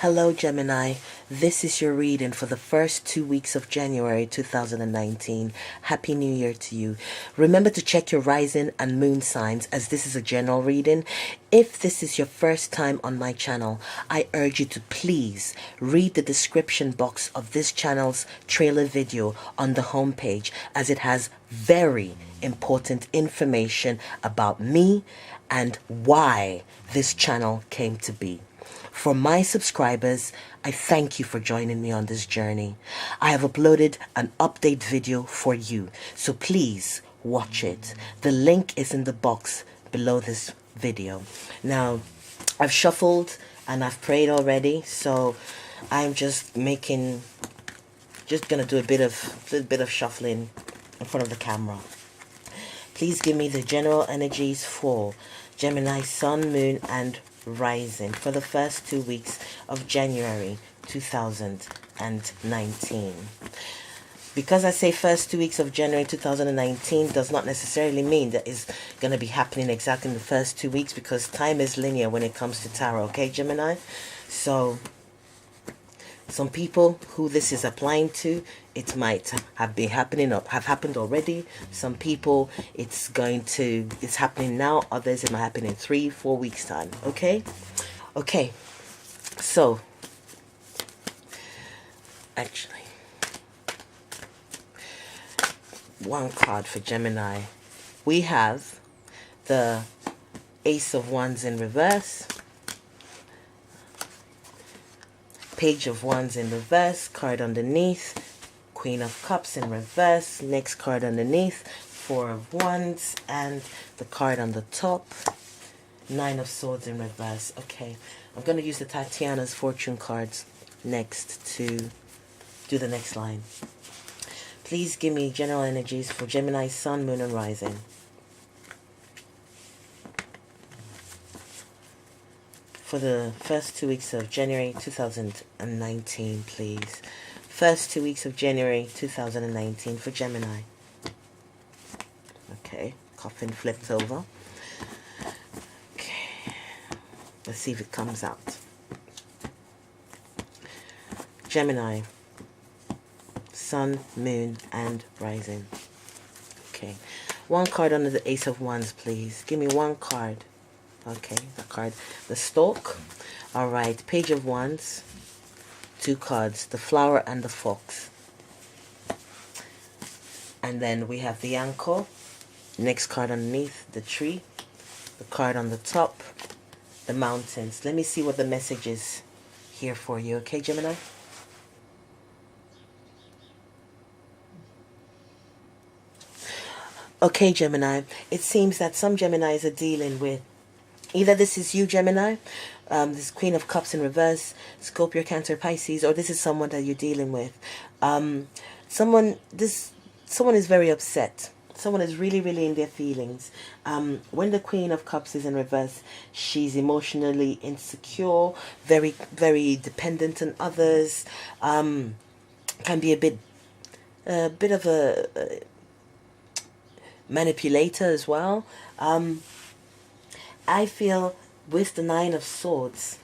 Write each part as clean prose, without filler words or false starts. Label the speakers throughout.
Speaker 1: Hello, Gemini. This is your reading for the first 2 weeks of January 2019. Happy New Year to you. Remember to check your rising and moon signs, as this is a general reading. If this is your first time on my channel, I urge you to please read the description box of this channel's trailer video on the homepage, as it has very important information about me and why this channel came to be. For my subscribers, I thank you for joining me on this journey. I have uploaded an update video for you, so please watch it. The link is in the box below this video. Now, I've shuffled and I've prayed already, so I'm just gonna do a little bit of shuffling in front of the camera. Please give me the general energies for Gemini, Sun, Moon, and Rising for the first 2 weeks of January 2019. Because I say first 2 weeks of January 2019 does not necessarily mean that it's going to be happening exactly in the first 2 weeks, because time is linear when it comes to tarot, okay, Gemini? So some people who this is applying to, it might have been happening or have happened already. Some people it's happening now. Others it might happen in 3-4 weeks time. Okay. So actually, one card for Gemini. We have the Ace of Wands in reverse, Page of Wands in reverse, card underneath, Queen of Cups in reverse, next card underneath, Four of Wands, and the card on the top, Nine of Swords in reverse. Okay, I'm going to use the Tatiana's fortune cards next to do the next line. Please give me general energies for Gemini, Sun, Moon, and Rising. For the first 2 weeks of January 2019, please. First 2 weeks of January 2019 for Gemini. Okay, coffin flipped over. Okay, let's see if it comes out. Gemini, Sun, Moon, and Rising. Okay, one card under the Ace of Wands, please. Give me one card. Okay, the card, the Stork. All right, Page of Wands, two cards, the Flower and the Fox. And then we have the Anchor, next card underneath, the Tree, the card on the top, the Mountains. Let me see what the message is here for you, okay, Gemini? Okay, Gemini, it seems that some Geminis are dealing with, either this is you, Gemini, this Queen of Cups in reverse, Scorpio, Cancer, Pisces, or this is someone that you're dealing with. Someone is very upset. Someone is really, really in their feelings. When the Queen of Cups is in reverse, she's emotionally insecure, very, very dependent on others, can be a bit of a manipulator as well. I feel with the Nine of Swords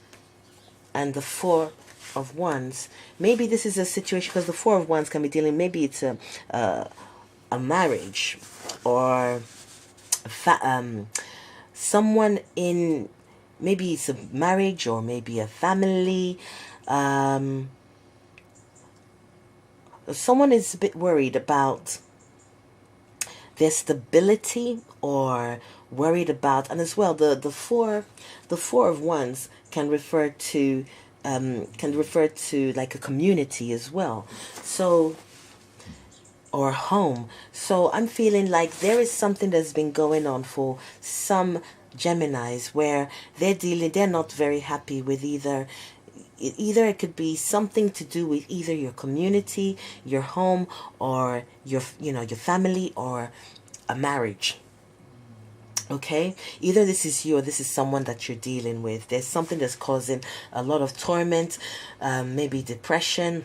Speaker 1: and the Four of Wands, maybe this is a situation, because the Four of Wands can be dealing, maybe it's a marriage, or someone in, maybe it's a marriage, or maybe a family. Someone is a bit worried about their stability, or worried about, and as well the four of Wands can refer to like a community as well, so, or home. So I'm feeling like there is something that's been going on for some Geminis, where they're not very happy with either it could be something to do with either your community, your home, or your family, or a marriage. Okay, either this is you or this is someone that you're dealing with. There's something that's causing a lot of torment, maybe depression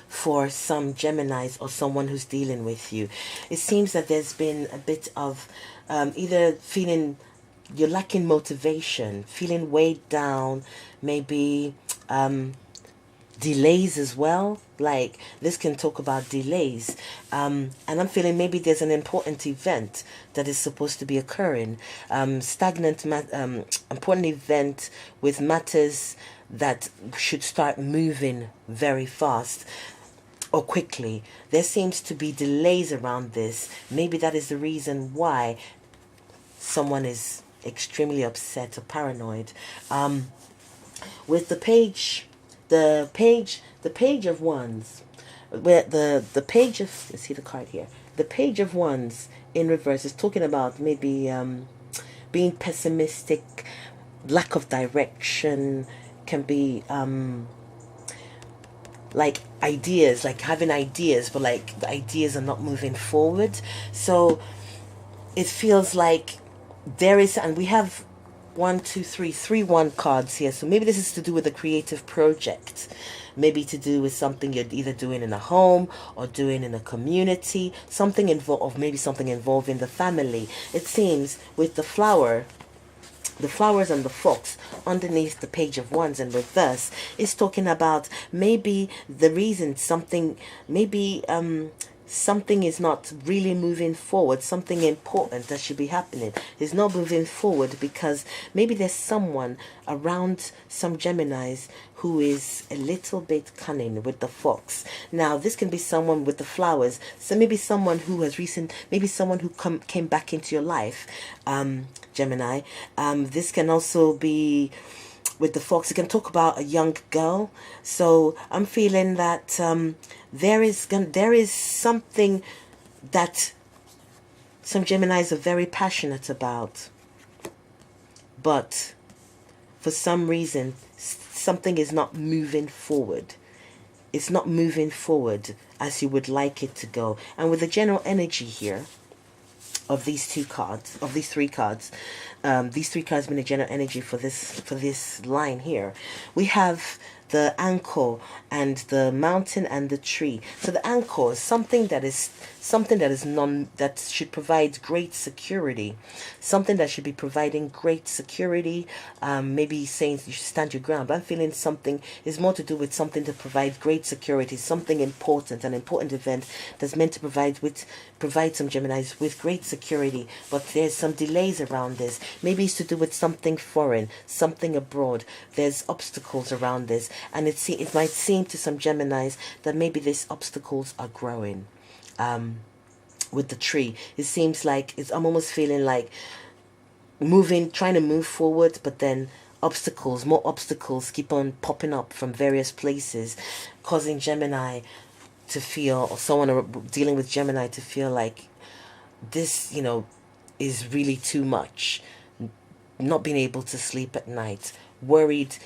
Speaker 1: for some Geminis, or someone who's dealing with you. It seems that there's been a bit of either feeling you're lacking motivation, feeling weighed down, maybe delays as well. Like this can talk about delays, and I'm feeling maybe there's an important event that is supposed to be occurring, important event with matters that should start moving very fast or quickly. There seems to be delays around this. Maybe that is the reason why someone is extremely upset or paranoid. With the page of wands, where the page of, let's see the card here, the page of wands in reverse is talking about maybe being pessimistic, lack of direction, can be like ideas, like having ideas, but like the ideas are not moving forward. So it feels like there is, and we have three one cards here. So maybe this is to do with a creative project, maybe to do with something you're either doing in a home or doing in a community, something involved, maybe something involving the family. It seems with the flowers and the fox underneath the page of wands in reverse is talking about maybe the reason something, maybe something is not really moving forward, something important that should be happening is not moving forward because maybe there's someone around some Geminis who is a little bit cunning with the fox. Now this can be someone with the flowers, so maybe someone who has maybe someone who came back into your life, Gemini. This can also be with the fox. It can talk about a young girl. So I'm feeling that there is something that some Geminis are very passionate about, but for some reason something is not moving forward. It's not moving forward as you would like it to go. And with the general energy here of these three cards, these three cards been a general energy for this line here. We have the anchor and the mountain and the tree. So the anchor is something that should provide great security, something that should be providing great security. Maybe saying you should stand your ground, but I'm feeling something is more to do with something to provide great security, something important, an important event that's meant to provide some Geminis with great security. But there's some delays around this. Maybe it's to do with something foreign, something abroad. There's obstacles around this, and it might seem to some Geminis that maybe these obstacles are growing. With the tree, it seems like I'm almost feeling like trying to move forward, but then more obstacles keep on popping up from various places, causing Gemini to feel, or someone dealing with Gemini to feel like this, is really too much. Not being able to sleep at night, worried,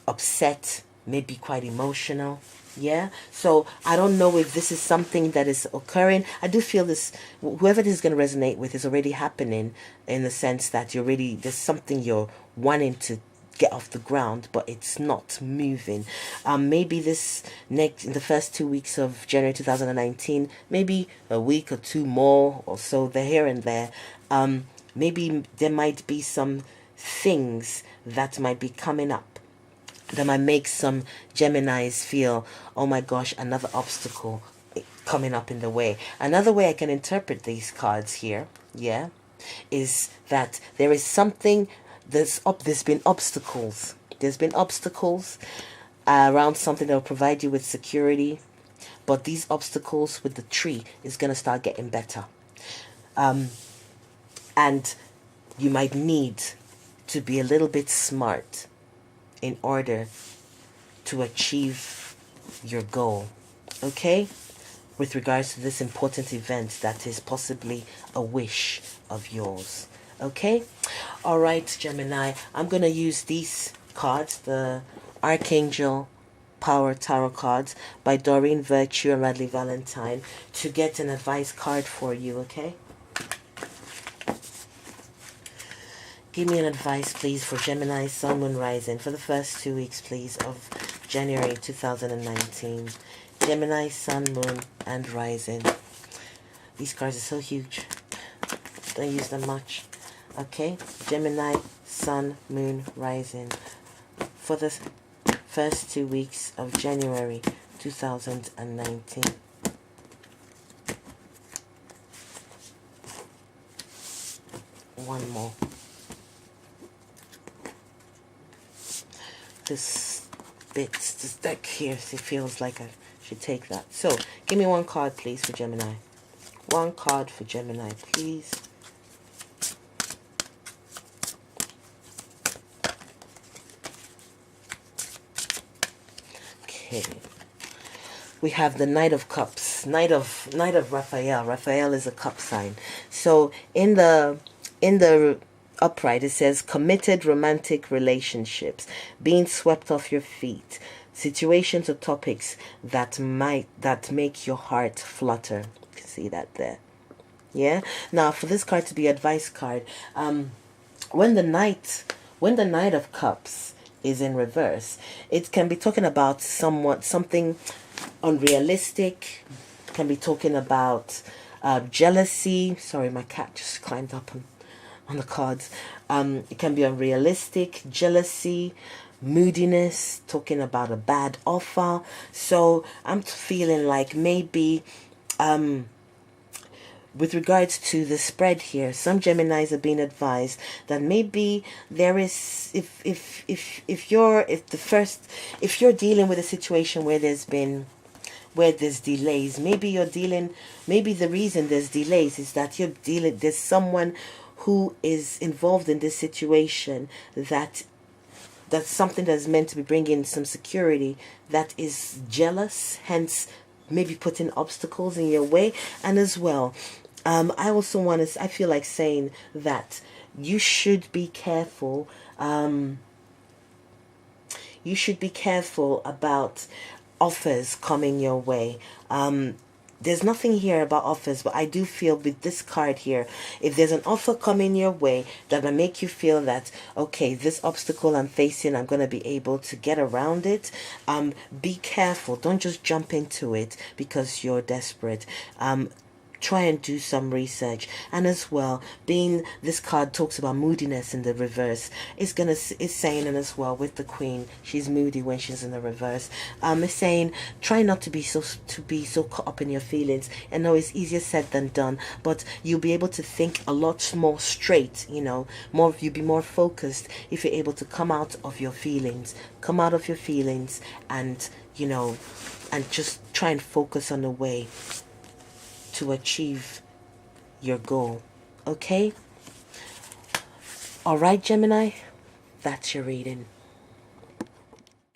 Speaker 1: upset, maybe quite emotional. Yeah, so I don't know if this is something that is occurring. I do feel this, whoever this is going to resonate with, is already happening, in the sense that there's something you're wanting to get off the ground, but it's not moving. Maybe in the first 2 weeks of January 2019, maybe a week or two more or so, they're here and there. Maybe there might be some things that might be coming up that might make some Geminis feel, oh my gosh, another obstacle coming up in the way. Another way I can interpret these cards here, yeah, is that there is something there's been obstacles. There's been obstacles around something that will provide you with security, but these obstacles with the tree is going to start getting better. And you might need to be a little bit smart in order to achieve your goal, okay? With regards to this important event that is possibly a wish of yours, okay? All right, Gemini, I'm going to use these cards, the Archangel Power Tarot cards by Doreen Virtue and Radley Valentine, to get an advice card for you, okay? Give me an advice, please, for Gemini, Sun, Moon, Rising for the first 2 weeks, please, of January 2019. Gemini, Sun, Moon, and Rising. These cards are so huge. Don't use them much. Okay? Gemini, Sun, Moon, Rising. For first 2 weeks of January 2019. One more. This deck here, it feels like I should take that. So, give me one card, please, for Gemini. One card for Gemini, please. Okay. We have the Knight of Cups. Knight of Raphael. Raphael is a cup sign. So, in the upright, it says committed romantic relationships, being swept off your feet, situations or topics that make your heart flutter. You can see that there. Yeah. Now, for this card to be advice card, when the Knight of Cups is in reverse, it can be talking about something unrealistic. Can be talking about jealousy. Sorry, my cat just climbed up on the cards. It can be unrealistic, jealousy, moodiness, talking about a bad offer. So I'm feeling like maybe with regards to the spread here, some Geminis are being advised that maybe there is, if you're dealing with a situation where there's delays, maybe the reason there's delays is that there's someone who is involved in this situation that's something that's meant to be bringing some security, that is jealous, hence maybe putting obstacles in your way. And as well, I feel like saying that you should be careful. You should be careful about offers coming your way. There's nothing here about offers, but I do feel with this card here, if there's an offer coming your way that will make you feel that, okay, this obstacle I'm facing, I'm going to be able to get around it, be careful. Don't just jump into it because you're desperate. Try and do some research. And as well, being this card talks about moodiness in the reverse, it's saying, and as well with the Queen, she's moody when she's in the reverse. It's saying try not to be so caught up in your feelings. I know it's easier said than done, but you'll be able to think a lot more straight. You'll be more focused if you're able to come out of your feelings, and and just try and focus on the way to achieve your goal. Okay? All right, Gemini, that's your reading.